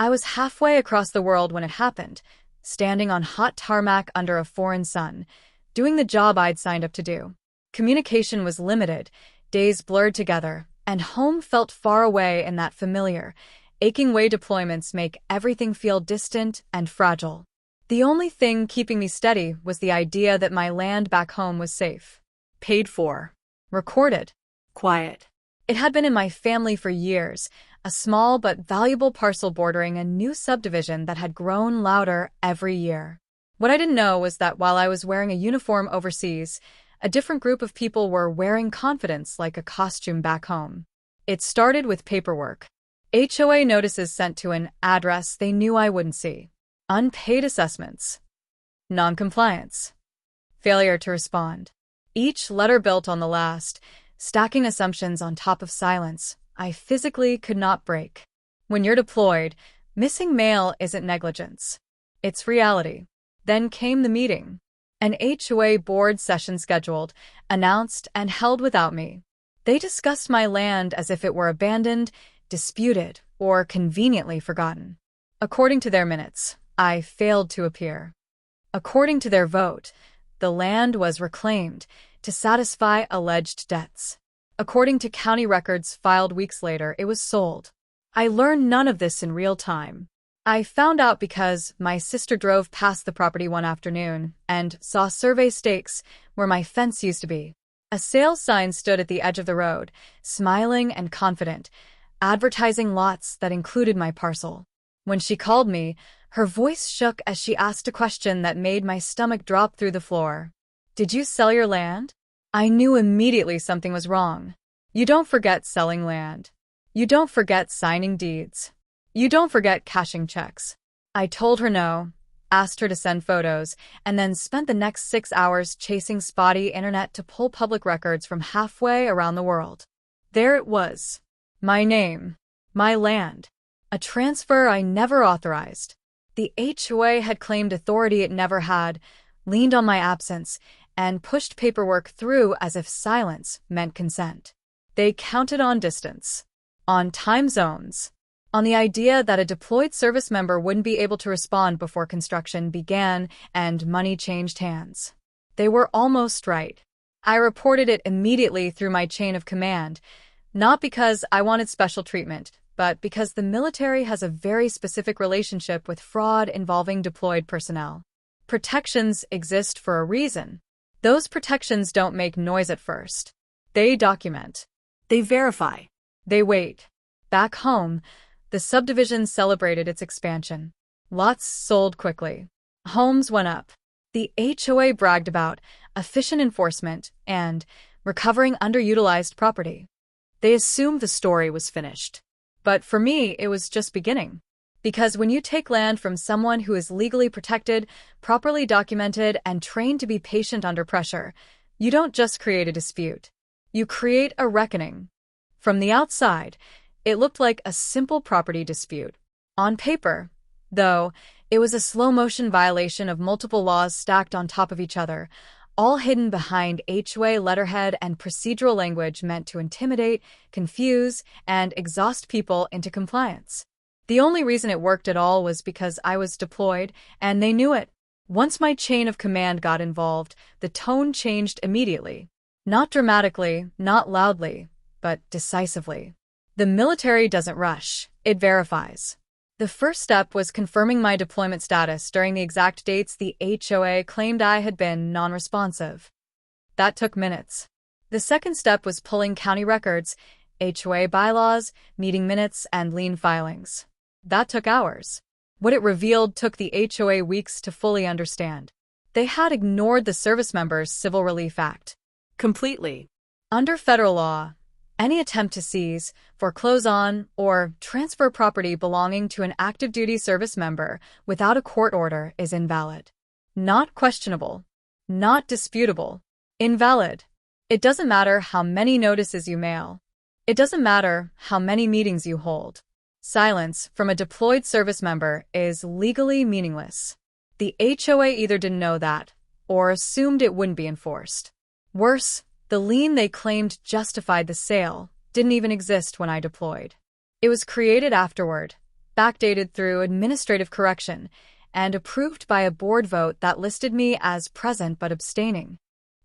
I was halfway across the world when it happened, standing on hot tarmac under a foreign sun, doing the job I'd signed up to do. Communication was limited, days blurred together, and home felt far away in that familiar, aching way deployments make everything feel distant and fragile. The only thing keeping me steady was the idea that my land back home was safe, paid for, recorded, quiet. It had been in my family for years, a small but valuable parcel bordering a new subdivision that had grown louder every year. What I didn't know was that while I was wearing a uniform overseas, a different group of people were wearing confidence like a costume back home. It started with paperwork. HOA notices sent to an address they knew I wouldn't see. Unpaid assessments. Non-compliance. Failure to respond. Each letter built on the last, stacking assumptions on top of silence I physically could not break. When you're deployed, missing mail isn't negligence. It's reality. Then came the meeting. An HOA board session scheduled, announced, and held without me. They discussed my land as if it were abandoned, disputed, or conveniently forgotten. According to their minutes, I failed to appear. According to their vote, the land was reclaimed to satisfy alleged debts. According to county records filed weeks later, it was sold. I learned none of this in real time. I found out because my sister drove past the property one afternoon and saw survey stakes where my fence used to be. A sales sign stood at the edge of the road, smiling and confident, advertising lots that included my parcel. When she called me, her voice shook as she asked a question that made my stomach drop through the floor. "Did you sell your land?" I knew immediately something was wrong. You don't forget selling land. You don't forget signing deeds. You don't forget cashing checks. I told her no, asked her to send photos, and then spent the next 6 hours chasing spotty internet to pull public records from halfway around the world. There it was. My name. My land. A transfer I never authorized. The HOA had claimed authority it never had, leaned on my absence, and pushed paperwork through as if silence meant consent. They counted on distance, on time zones, on the idea that a deployed service member wouldn't be able to respond before construction began and money changed hands. They were almost right. I reported it immediately through my chain of command, not because I wanted special treatment, but because the military has a very specific relationship with fraud involving deployed personnel. Protections exist for a reason. Those protections don't make noise at first. They document. They verify. They wait. Back home, the subdivision celebrated its expansion. Lots sold quickly. Homes went up. The HOA bragged about efficient enforcement and recovering underutilized property. They assumed the story was finished. But for me, it was just beginning. Because when you take land from someone who is legally protected, properly documented, and trained to be patient under pressure, you don't just create a dispute. You create a reckoning. From the outside, it looked like a simple property dispute. On paper, though, it was a slow-motion violation of multiple laws stacked on top of each other, all hidden behind HOA letterhead and procedural language meant to intimidate, confuse, and exhaust people into compliance. The only reason it worked at all was because I was deployed, and they knew it. Once my chain of command got involved, the tone changed immediately. Not dramatically, not loudly, but decisively. The military doesn't rush, it verifies. The first step was confirming my deployment status during the exact dates the HOA claimed I had been non-responsive. That took minutes. The second step was pulling county records, HOA bylaws, meeting minutes, and lien filings. That took hours. What it revealed took the HOA weeks to fully understand. They had ignored the Service Members Civil Relief Act completely. Under federal law, any attempt to seize, foreclose on, or transfer property belonging to an active duty service member without a court order is invalid. Not questionable. Not disputable. Invalid. It doesn't matter how many notices you mail. It doesn't matter how many meetings you hold. Silence from a deployed service member is legally meaningless. The HOA either didn't know that, or assumed it wouldn't be enforced. Worse, the lien they claimed justified the sale didn't even exist when I deployed. It was created afterward, backdated through administrative correction, and approved by a board vote that listed me as present but abstaining.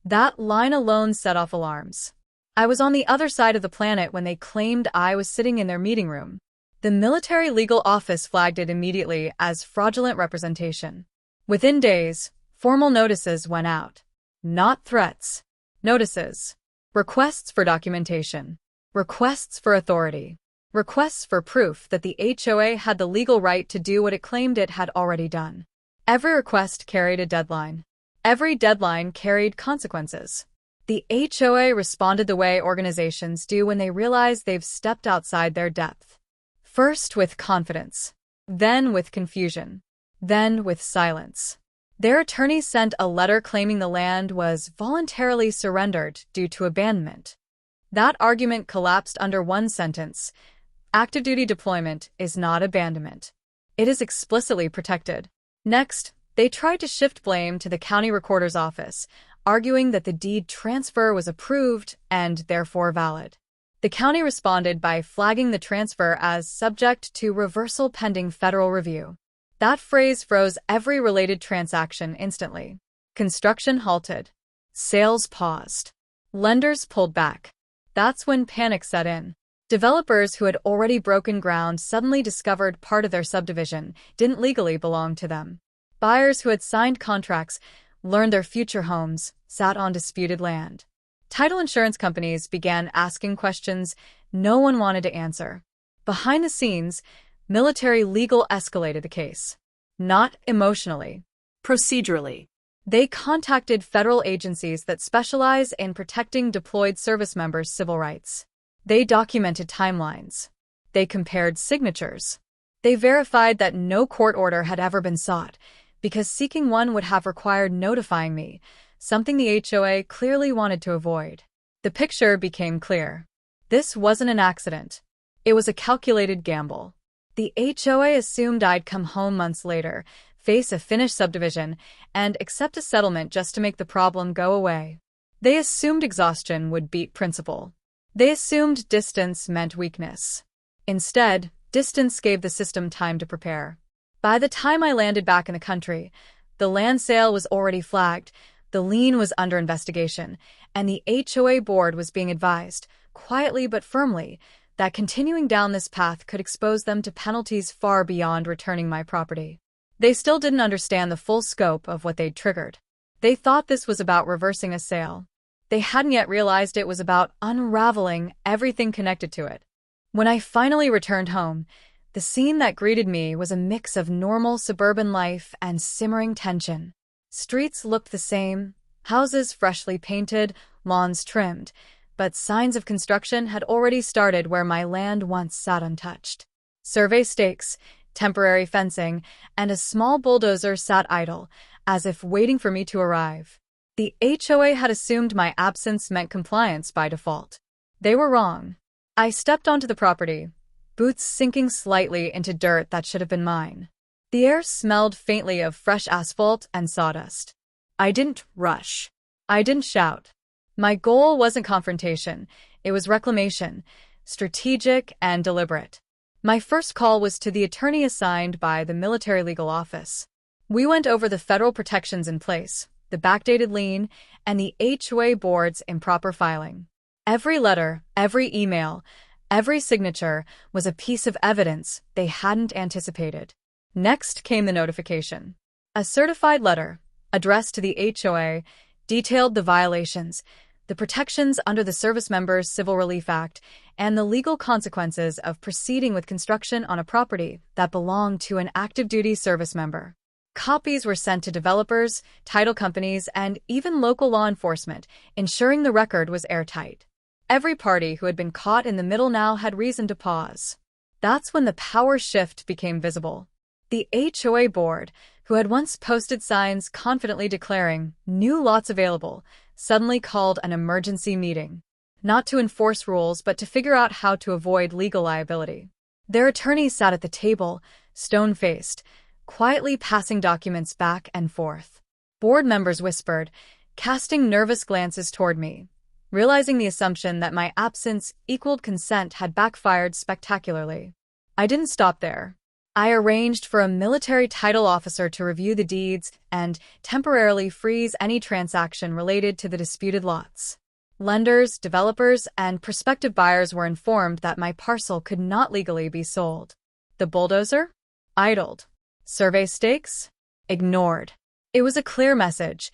That line alone set off alarms. I was on the other side of the planet when they claimed I was sitting in their meeting room. The military legal office flagged it immediately as fraudulent representation. Within days, formal notices went out. Not threats. Notices. Requests for documentation. Requests for authority. Requests for proof that the HOA had the legal right to do what it claimed it had already done. Every request carried a deadline. Every deadline carried consequences. The HOA responded the way organizations do when they realize they've stepped outside their depth. First with confidence, then with confusion, then with silence. Their attorney sent a letter claiming the land was voluntarily surrendered due to abandonment. That argument collapsed under one sentence: active duty deployment is not abandonment. It is explicitly protected. Next, they tried to shift blame to the county recorder's office, arguing that the deed transfer was approved and therefore valid. The county responded by flagging the transfer as subject to reversal pending federal review. That phrase froze every related transaction instantly. Construction halted. Sales paused. Lenders pulled back. That's when panic set in. Developers who had already broken ground suddenly discovered part of their subdivision didn't legally belong to them. Buyers who had signed contracts learned their future homes sat on disputed land. Title insurance companies began asking questions no one wanted to answer. Behind the scenes, military legal escalated the case. Not emotionally. Procedurally. They contacted federal agencies that specialize in protecting deployed service members' civil rights. They documented timelines. They compared signatures. They verified that no court order had ever been sought, because seeking one would have required notifying me, something the HOA clearly wanted to avoid. The picture became clear. This wasn't an accident. It was a calculated gamble. The HOA assumed I'd come home months later, face a finished subdivision, and accept a settlement just to make the problem go away. They assumed exhaustion would beat principle. They assumed distance meant weakness. Instead, distance gave the system time to prepare. By the time I landed back in the country, the land sale was already flagged, the lien was under investigation, and the HOA board was being advised, quietly but firmly, that continuing down this path could expose them to penalties far beyond returning my property. They still didn't understand the full scope of what they'd triggered. They thought this was about reversing a sale. They hadn't yet realized it was about unraveling everything connected to it. When I finally returned home, the scene that greeted me was a mix of normal suburban life and simmering tension. Streets looked the same, houses freshly painted, lawns trimmed, but signs of construction had already started where my land once sat untouched. Survey stakes, temporary fencing, and a small bulldozer sat idle, as if waiting for me to arrive. The HOA had assumed my absence meant compliance by default. They were wrong. I stepped onto the property, boots sinking slightly into dirt that should have been mine. The air smelled faintly of fresh asphalt and sawdust. I didn't rush. I didn't shout. My goal wasn't confrontation, it was reclamation, strategic and deliberate. My first call was to the attorney assigned by the military legal office. We went over the federal protections in place, the backdated lien, and the HOA board's improper filing. Every letter, every email, every signature was a piece of evidence they hadn't anticipated. Next came the notification. A certified letter, addressed to the HOA, detailed the violations, the protections under the Service Members Civil Relief Act, and the legal consequences of proceeding with construction on a property that belonged to an active duty service member. Copies were sent to developers, title companies, and even local law enforcement, ensuring the record was airtight. Every party who had been caught in the middle now had reason to pause. That's when the power shift became visible. The HOA board, who had once posted signs confidently declaring new lots available, suddenly called an emergency meeting. Not to enforce rules, but to figure out how to avoid legal liability. Their attorneys sat at the table, stone-faced, quietly passing documents back and forth. Board members whispered, casting nervous glances toward me. Realizing the assumption that my absence equaled consent had backfired spectacularly. I didn't stop there. I arranged for a military title officer to review the deeds and temporarily freeze any transaction related to the disputed lots. Lenders, developers, and prospective buyers were informed that my parcel could not legally be sold. The bulldozer? Idled. Survey stakes? Ignored. It was a clear message.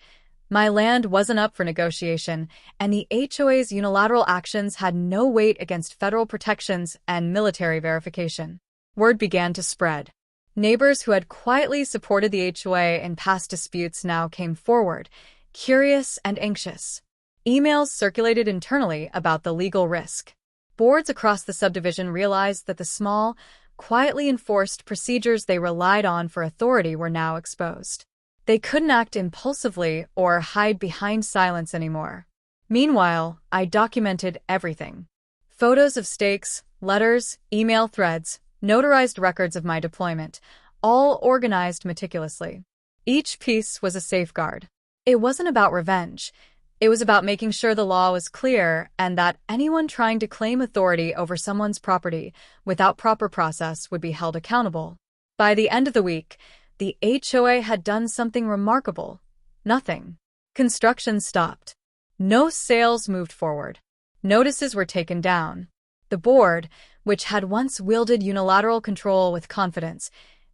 My land wasn't up for negotiation, and the HOA's unilateral actions had no weight against federal protections and military verification. Word began to spread. Neighbors who had quietly supported the HOA in past disputes now came forward, curious and anxious. Emails circulated internally about the legal risk. Boards across the subdivision realized that the small, quietly enforced procedures they relied on for authority were now exposed. They couldn't act impulsively or hide behind silence anymore. Meanwhile, I documented everything. Photos of stakes, letters, email threads, notarized records of my deployment, all organized meticulously. Each piece was a safeguard. It wasn't about revenge. It was about making sure the law was clear and that anyone trying to claim authority over someone's property without proper process would be held accountable. By the end of the week, the HOA had done something remarkable. Nothing. Construction stopped. No sales moved forward. Notices were taken down. The board, which had once wielded unilateral control with confidence,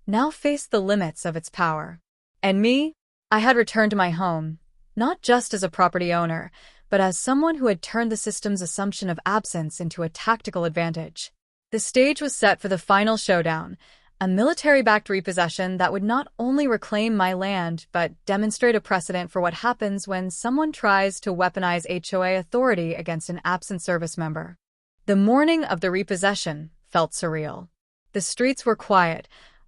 now faced the limits of its power. And me? I had returned to my home, not just as a property owner, but as someone who had turned the system's assumption of absence into a tactical advantage. The stage was set for the final showdown, a military-backed repossession that would not only reclaim my land but demonstrate a precedent for what happens when someone tries to weaponize HOA authority against an absent service member. The morning of the repossession felt surreal. The streets were quiet,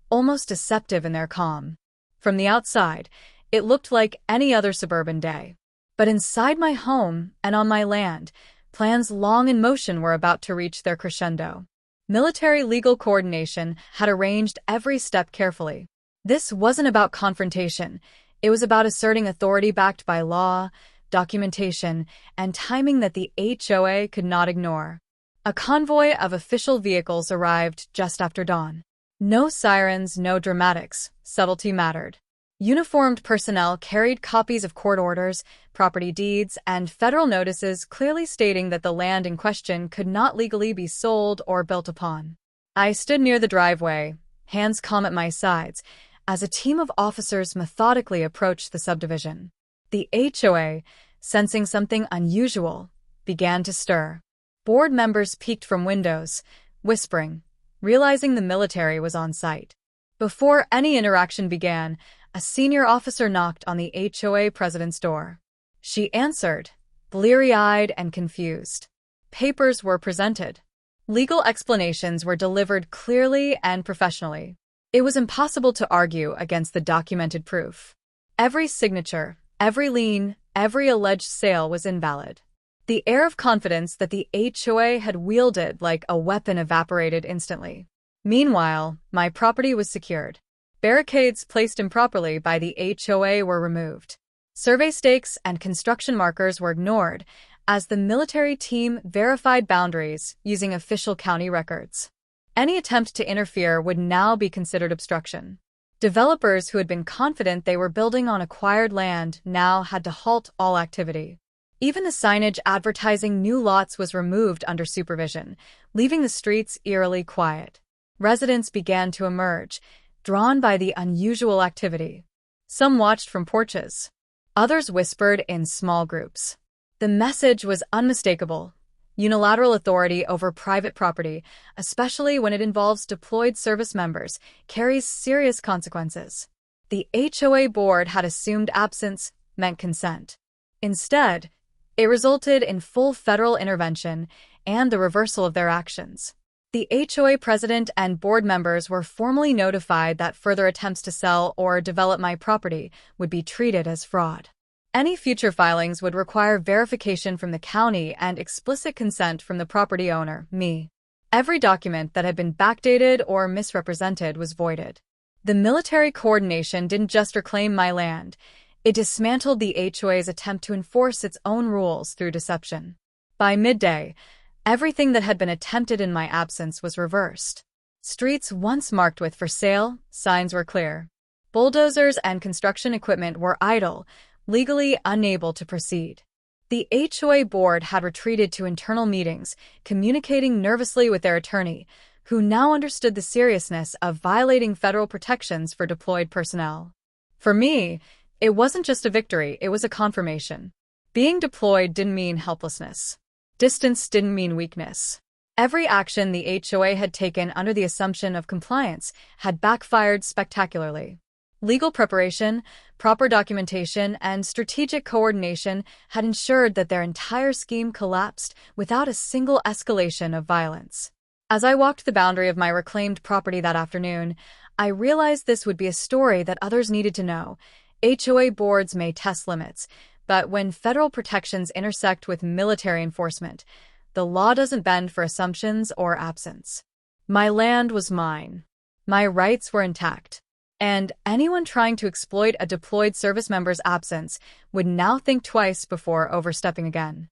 almost deceptive in their calm. From the outside, it looked like any other suburban day. But inside my home and on my land, plans long in motion were about to reach their crescendo. Military legal coordination had arranged every step carefully. This wasn't about confrontation. It was about asserting authority backed by law, documentation, and timing that the HOA could not ignore. A convoy of official vehicles arrived just after dawn. No sirens, no dramatics. Subtlety mattered. Uniformed personnel carried copies of court orders, property deeds, and federal notices clearly stating that the land in question could not legally be sold or built upon. I stood near the driveway, hands calm at my sides, as a team of officers methodically approached the subdivision. The HOA, sensing something unusual, began to stir. Board members peeked from windows, whispering, realizing the military was on site. Before any interaction began, a senior officer knocked on the HOA president's door. She answered, bleary-eyed and confused. Papers were presented. Legal explanations were delivered clearly and professionally. It was impossible to argue against the documented proof. Every signature, every lien, every alleged sale was invalid. The air of confidence that the HOA had wielded like a weapon evaporated instantly. Meanwhile, my property was secured. Barricades placed improperly by the HOA were removed. Survey stakes and construction markers were ignored as the military team verified boundaries using official county records. Any attempt to interfere would now be considered obstruction. Developers who had been confident they were building on acquired land now had to halt all activity. Even the signage advertising new lots was removed under supervision, leaving the streets eerily quiet. Residents began to emerge, drawn by the unusual activity. Some watched from porches. Others whispered in small groups. The message was unmistakable. Unilateral authority over private property, especially when it involves deployed service members, carries serious consequences. The HOA board had assumed absence meant consent. Instead, it resulted in full federal intervention and the reversal of their actions. The HOA president and board members were formally notified that further attempts to sell or develop my property would be treated as fraud. Any future filings would require verification from the county and explicit consent from the property owner, me. Every document that had been backdated or misrepresented was voided. The military coordination didn't just reclaim my land, it dismantled the HOA's attempt to enforce its own rules through deception. By midday, everything that had been attempted in my absence was reversed. Streets once marked with "for sale" signs were clear. Bulldozers and construction equipment were idle, legally unable to proceed. The HOA board had retreated to internal meetings, communicating nervously with their attorney, who now understood the seriousness of violating federal protections for deployed personnel. For me, it wasn't just a victory, it was a confirmation. Being deployed didn't mean helplessness. Distance didn't mean weakness. Every action the HOA had taken under the assumption of compliance had backfired spectacularly. Legal preparation, proper documentation, and strategic coordination had ensured that their entire scheme collapsed without a single escalation of violence. As I walked the boundary of my reclaimed property that afternoon, I realized this would be a story that others needed to know. HOA boards may test limits, but when federal protections intersect with military enforcement, the law doesn't bend for assumptions or absence. My land was mine. My rights were intact. And anyone trying to exploit a deployed service member's absence would now think twice before overstepping again.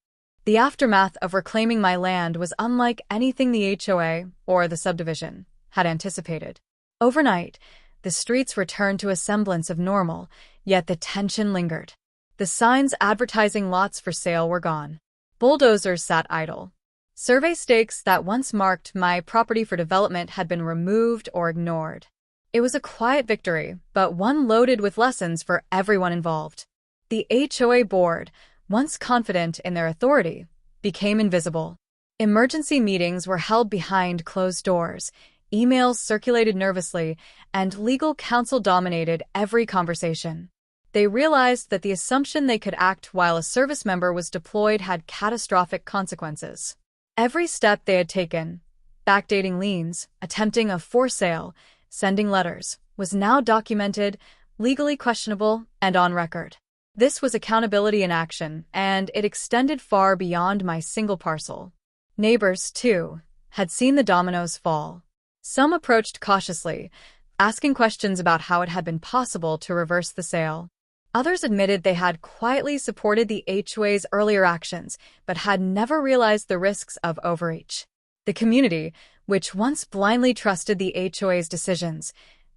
The aftermath of reclaiming my land was unlike anything the HOA, or the subdivision, had anticipated. Overnight, the streets returned to a semblance of normal, yet the tension lingered. The signs advertising lots for sale were gone. Bulldozers sat idle. Survey stakes that once marked my property for development had been removed or ignored. It was a quiet victory, but one loaded with lessons for everyone involved. The HOA board, once confident in their authority, became invisible. Emergency meetings were held behind closed doors, emails circulated nervously, and legal counsel dominated every conversation. They realized that the assumption they could act while a service member was deployed had catastrophic consequences. Every step they had taken, backdating liens, attempting a for sale, sending letters, was now documented, legally questionable, and on record. This was accountability in action, and it extended far beyond my single parcel. Neighbors, too, had seen the dominoes fall. Some approached cautiously, asking questions about how it had been possible to reverse the sale. Others admitted they had quietly supported the HOA's earlier actions, but had never realized the risks of overreach. The community, which once blindly trusted the HOA's decisions,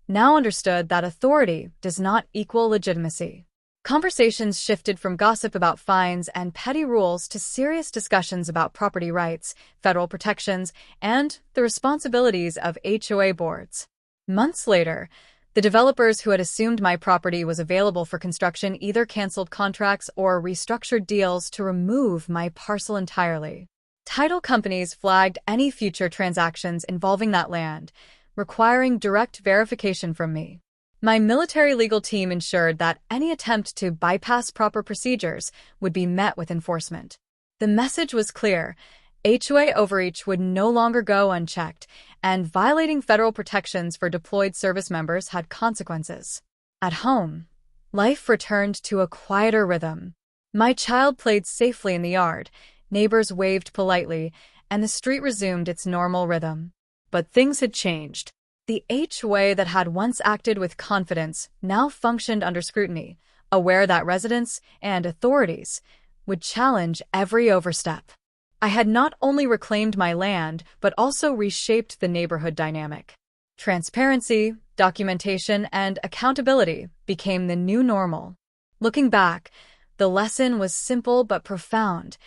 now understood that authority does not equal legitimacy. Conversations shifted from gossip about fines and petty rules to serious discussions about property rights, federal protections, and the responsibilities of HOA boards. Months later, the developers who had assumed my property was available for construction either canceled contracts or restructured deals to remove my parcel entirely. Title companies flagged any future transactions involving that land, requiring direct verification from me. My military legal team ensured that any attempt to bypass proper procedures would be met with enforcement. The message was clear: HOA overreach would no longer go unchecked, and violating federal protections for deployed service members had consequences. At home, life returned to a quieter rhythm. My child played safely in the yard, neighbors waved politely, and the street resumed its normal rhythm. But things had changed. The HOA that had once acted with confidence now functioned under scrutiny, aware that residents and authorities would challenge every overstep. I had not only reclaimed my land, but also reshaped the neighborhood dynamic. Transparency, documentation, and accountability became the new normal. Looking back, the lesson was simple but profound.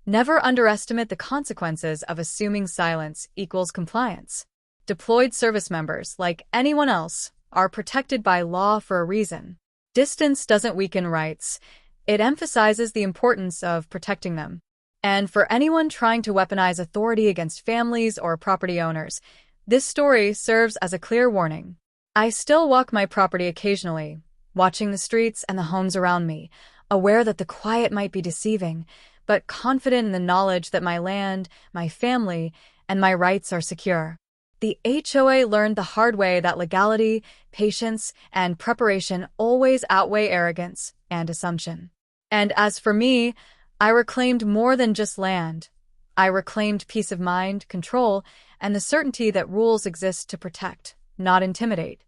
Never underestimate the consequences of assuming silence equals compliance. Deployed service members, like anyone else, are protected by law for a reason. Distance doesn't weaken rights. It emphasizes the importance of protecting them. And for anyone trying to weaponize authority against families or property owners, this story serves as a clear warning. I still walk my property occasionally, watching the streets and the homes around me, aware that the quiet might be deceiving, but confident in the knowledge that my land, my family, and my rights are secure. The HOA learned the hard way that legality, patience, and preparation always outweigh arrogance and assumption. And as for me, I reclaimed more than just land. I reclaimed peace of mind, control, and the certainty that rules exist to protect, not intimidate.